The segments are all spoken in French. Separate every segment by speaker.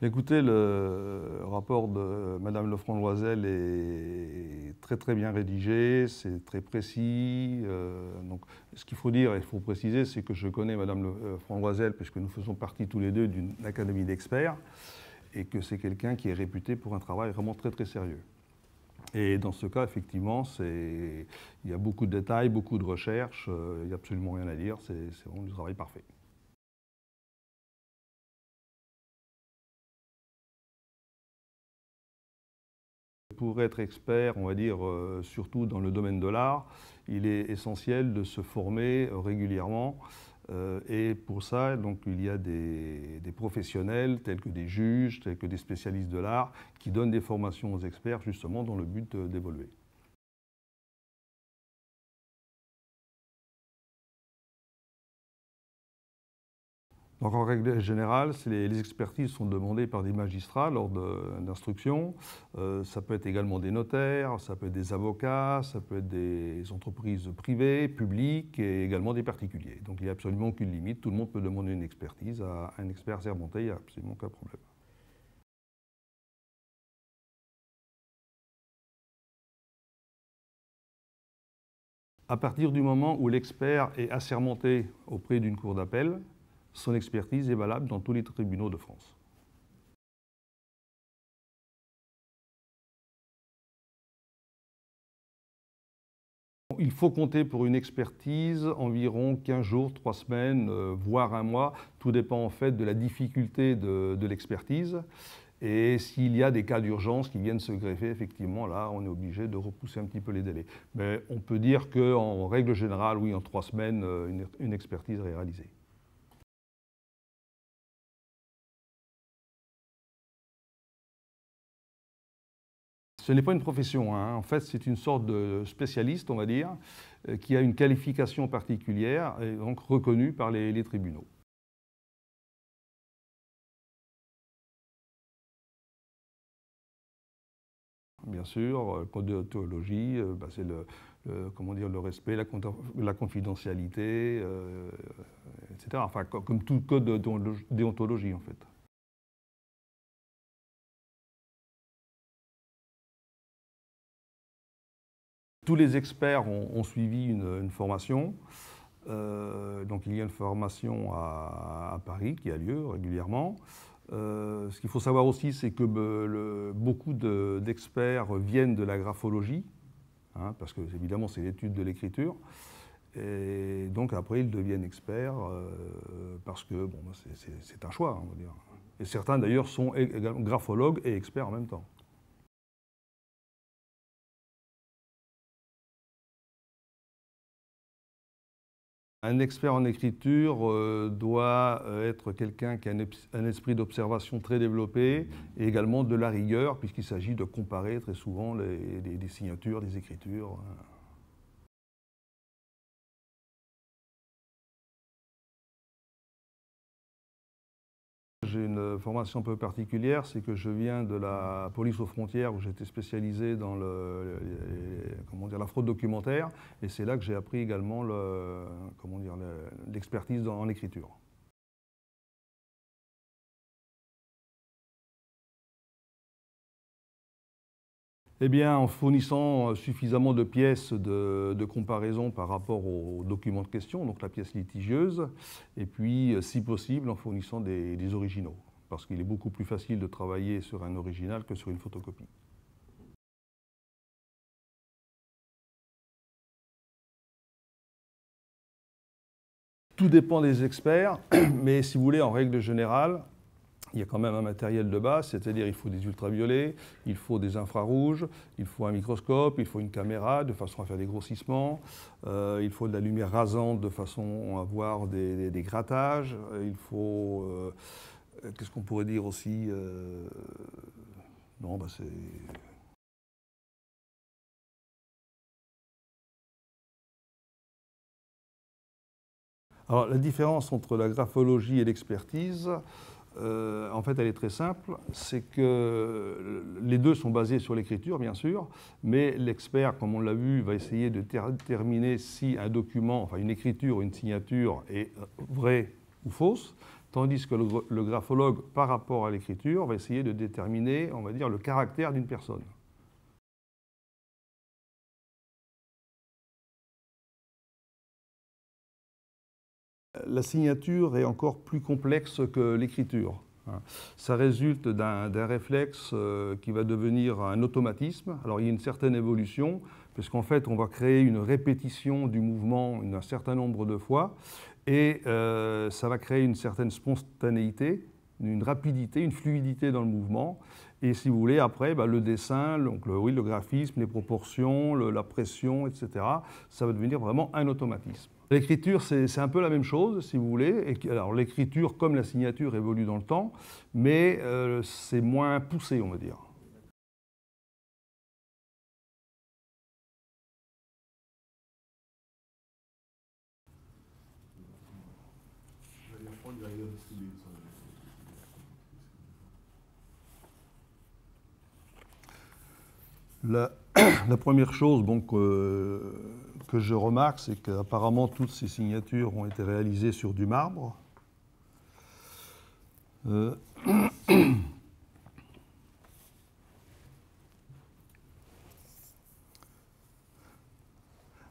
Speaker 1: Écoutez, le rapport de Madame Lefranc-Loisel est très bien rédigé, c'est très précis. Donc, ce qu'il faut dire et il faut préciser, c'est que je connais Madame Lefranc-Loisel puisque nous faisons partie tous les deux d'une académie d'experts et que c'est quelqu'un qui est réputé pour un travail vraiment très sérieux. Et dans ce cas, effectivement, il y a beaucoup de détails, beaucoup de recherches, il n'y a absolument rien à dire, c'est vraiment du travail parfait. Pour être expert, on va dire, surtout dans le domaine de l'art, il est essentiel de se former régulièrement. Et pour ça, donc, il y a des professionnels tels que des juges, tels que des spécialistes de l'art, qui donnent des formations aux experts justement dans le but d'évoluer. Donc en règle générale, les expertises sont demandées par des magistrats lors d'instruction. Ça peut être également des notaires, ça peut être des avocats, ça peut être des entreprises privées, publiques et également des particuliers. Donc il n'y a absolument aucune limite, tout le monde peut demander une expertise à un expert assermenté, il n'y a absolument aucun problème. À partir du moment où l'expert est assermenté auprès d'une cour d'appel, son expertise est valable dans tous les tribunaux de France. Il faut compter pour une expertise environ 15 jours, 3 semaines, voire un mois. Tout dépend en fait de la difficulté de l'expertise. Et s'il y a des cas d'urgence qui viennent se greffer, effectivement, là, on est obligé de repousser un petit peu les délais. Mais on peut dire qu'en règle générale, oui, en 3 semaines, une expertise est réalisée. Ce n'est pas une profession, hein. En fait, c'est une sorte de spécialiste, on va dire, qui a une qualification particulière et donc reconnue par les tribunaux. Bien sûr, le code de théologie, c'est comment dire, le respect, la confidentialité, etc. Enfin, comme tout code de déontologie, en fait. Tous les experts ont suivi une formation. Donc il y a une formation à Paris qui a lieu régulièrement. Ce qu'il faut savoir aussi, c'est que beaucoup d'experts viennent de la graphologie, hein, parce que évidemment c'est l'étude de l'écriture. Et donc après ils deviennent experts parce que bon, c'est un choix, on va dire. Et certains d'ailleurs sont graphologues et experts en même temps. Un expert en écriture doit être quelqu'un qui a un esprit d'observation très développé et également de la rigueur, puisqu'il s'agit de comparer très souvent des signatures, des écritures. J'ai une formation un peu particulière, c'est que je viens de la police aux frontières où j'étais spécialisé dans comment dire, la fraude documentaire et c'est là que j'ai appris également l'expertise en écriture. Eh bien, en fournissant suffisamment de pièces de comparaison par rapport aux documents de question, donc la pièce litigieuse, et puis, si possible, en fournissant des originaux, parce qu'il est beaucoup plus facile de travailler sur un original que sur une photocopie. Tout dépend des experts, mais si vous voulez, en règle générale, il y a quand même un matériel de base, c'est-à-dire il faut des ultraviolets, il faut des infrarouges, il faut un microscope, il faut une caméra de façon à faire des grossissements, il faut de la lumière rasante de façon à voir des grattages, il faut... qu'est-ce qu'on pourrait dire aussi non, c'est... Alors la différence entre la graphologie et l'expertise, en fait, elle est très simple. C'est que les deux sont basés sur l'écriture, bien sûr, mais l'expert, comme on l'a vu, va essayer de déterminer si un document, enfin une écriture ou une signature est vraie ou fausse, tandis que le graphologue, par rapport à l'écriture, va essayer de déterminer, on va dire, le caractère d'une personne. La signature est encore plus complexe que l'écriture. Ça résulte d'un réflexe qui va devenir un automatisme. Alors il y a une certaine évolution, puisqu'en fait on va créer une répétition du mouvement un certain nombre de fois, et ça va créer une certaine spontanéité, une rapidité, une fluidité dans le mouvement. Et si vous voulez, après, le dessin, donc le graphisme, les proportions, la pression, etc., ça va devenir vraiment un automatisme. L'écriture, c'est un peu la même chose, si vous voulez. Alors l'écriture, comme la signature, évolue dans le temps, mais c'est moins poussé, on va dire. La première chose que je remarque, c'est qu'apparemment toutes ces signatures ont été réalisées sur du marbre.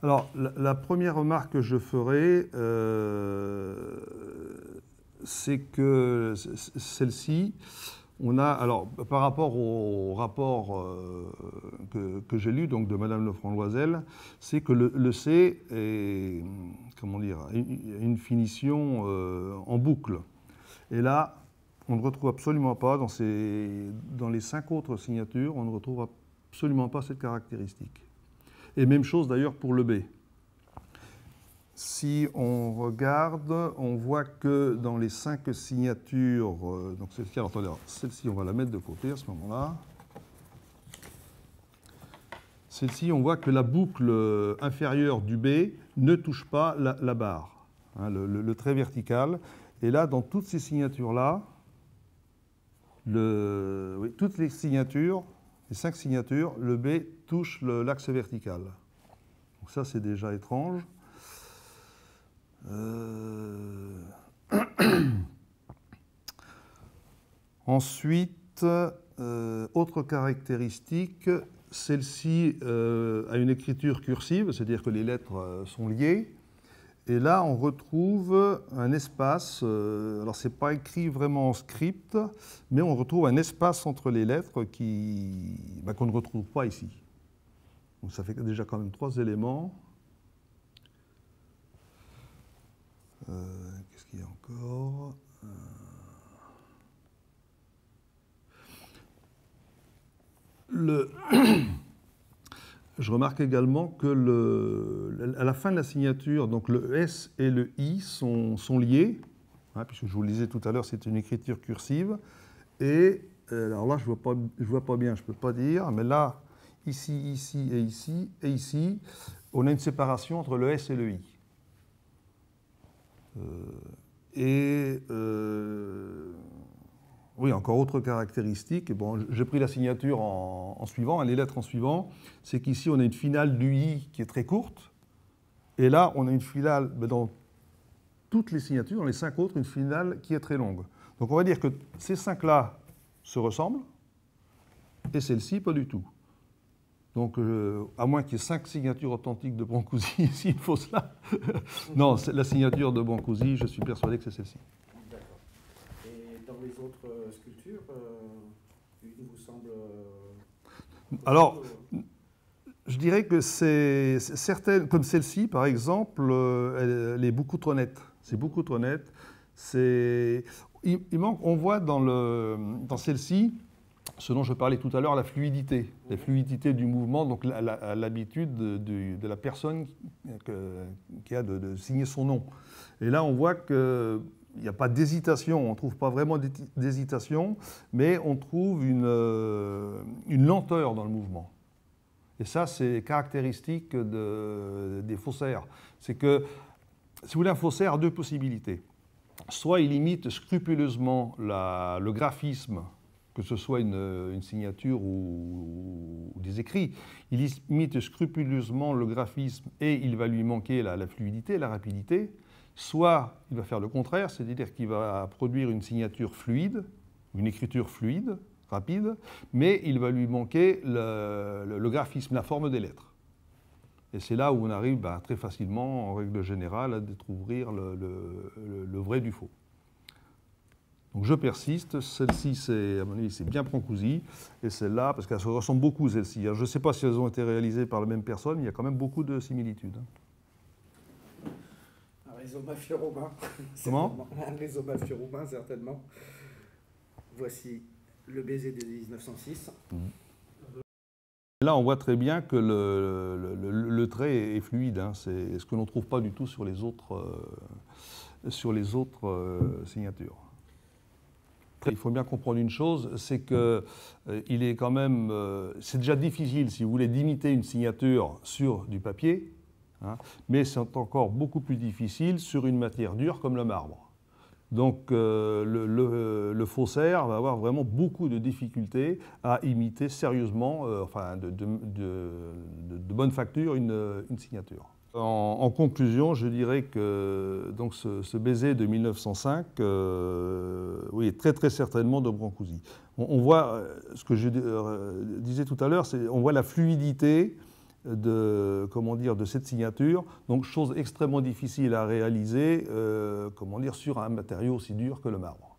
Speaker 1: Alors, la première remarque que je ferai, c'est que celle-ci, on a, alors, par rapport au rapport que j'ai lu, donc de Madame Lefranc-Loisel, c'est que le C est, comment dire, une finition en boucle. Et là, on ne retrouve absolument pas, dans les 5 autres signatures, on ne retrouve absolument pas cette caractéristique. Et même chose d'ailleurs pour le B. Si on regarde, on voit que dans les 5 signatures, donc celle-ci, alors attendez, celle-ci on va la mettre de côté à ce moment-là. Celle-ci, on voit que la boucle inférieure du B ne touche pas la barre, hein, le trait vertical. Et là, dans toutes ces signatures-là, oui, toutes les signatures, les 5 signatures, le B touche l'axe vertical. Donc ça, c'est déjà étrange. Ensuite, autre caractéristique, celle-ci a une écriture cursive, c'est-à-dire que les lettres sont liées. Et là, on retrouve un espace, alors ce n'est pas écrit vraiment en script, mais on retrouve un espace entre les lettres qu'on ne retrouve pas ici. Donc ça fait déjà quand même 3 éléments. Qu'est-ce qu'il y a encore ? Je remarque également que à la fin de la signature, donc le S et le I sont liés, hein, puisque je vous le disais tout à l'heure, c'est une écriture cursive. Et alors là, je vois pas bien, je ne peux pas dire, mais là, ici, ici et ici, on a une séparation entre le S et le I. Oui, encore autre caractéristique. Bon, j'ai pris la signature en suivant, les lettres en suivant. C'est qu'ici, on a une finale du I qui est très courte. Et là, on a une finale, dans toutes les signatures, dans les 5 autres, une finale qui est très longue. Donc on va dire que ces 5-là se ressemblent, et celle-ci, pas du tout. Donc, à moins qu'il y ait 5 signatures authentiques de Brancusi, s'il faut cela. Non, la signature de Brancusi, je suis persuadé que c'est celle-ci.
Speaker 2: D'accord. Et dans les autres sculptures, il vous semble...
Speaker 1: Alors, je dirais que c'est certaines, comme celle-ci, par exemple, elle est beaucoup trop nette. C'est beaucoup trop net. Il manque, on voit dans celle-ci, ce dont je parlais tout à l'heure, la fluidité du mouvement, donc l'habitude de la personne qui a de signer son nom. Et là, on voit qu'il n'y a pas d'hésitation, on ne trouve pas vraiment d'hésitation, mais on trouve une lenteur dans le mouvement. Et ça, c'est caractéristique des faussaires. C'est que, si vous voulez, un faussaire a 2 possibilités. Soit il imite scrupuleusement le graphisme, que ce soit une signature ou des écrits, il imite scrupuleusement le graphisme et il va lui manquer la fluidité, la rapidité. soit il va faire le contraire, c'est-à-dire qu'il va produire une signature fluide, une écriture fluide, rapide, mais il va lui manquer le graphisme, la forme des lettres. Et c'est là où on arrive très facilement, en règle générale, à découvrir le vrai du faux. Donc je persiste, celle-ci, à mon avis, c'est bien Brancusi, et celle-là, parce qu'elles se ressemblent beaucoup, celles-ci. Je ne sais pas si elles ont été réalisées par la même personne, mais il y a quand même beaucoup de similitudes.
Speaker 2: Un réseau mafieux roumain.
Speaker 1: Comment ?
Speaker 2: Un réseau mafieux roumain, certainement. Voici le baiser de 1906.
Speaker 1: Là, on voit très bien que le trait est fluide. Hein. C'est ce que l'on ne trouve pas du tout sur les autres signatures. Il faut bien comprendre une chose, c'est que il est quand même, c'est déjà difficile, si vous voulez, d'imiter une signature sur du papier, hein, mais c'est encore beaucoup plus difficile sur une matière dure comme le marbre. Donc le faussaire va avoir vraiment beaucoup de difficultés à imiter sérieusement, de bonne facture, une signature. En conclusion, je dirais que donc, ce baiser de 1905, oui, est très très certainement de Brancusi. On voit, ce que je disais tout à l'heure, on voit la fluidité de cette signature, donc chose extrêmement difficile à réaliser sur un matériau aussi dur que le marbre.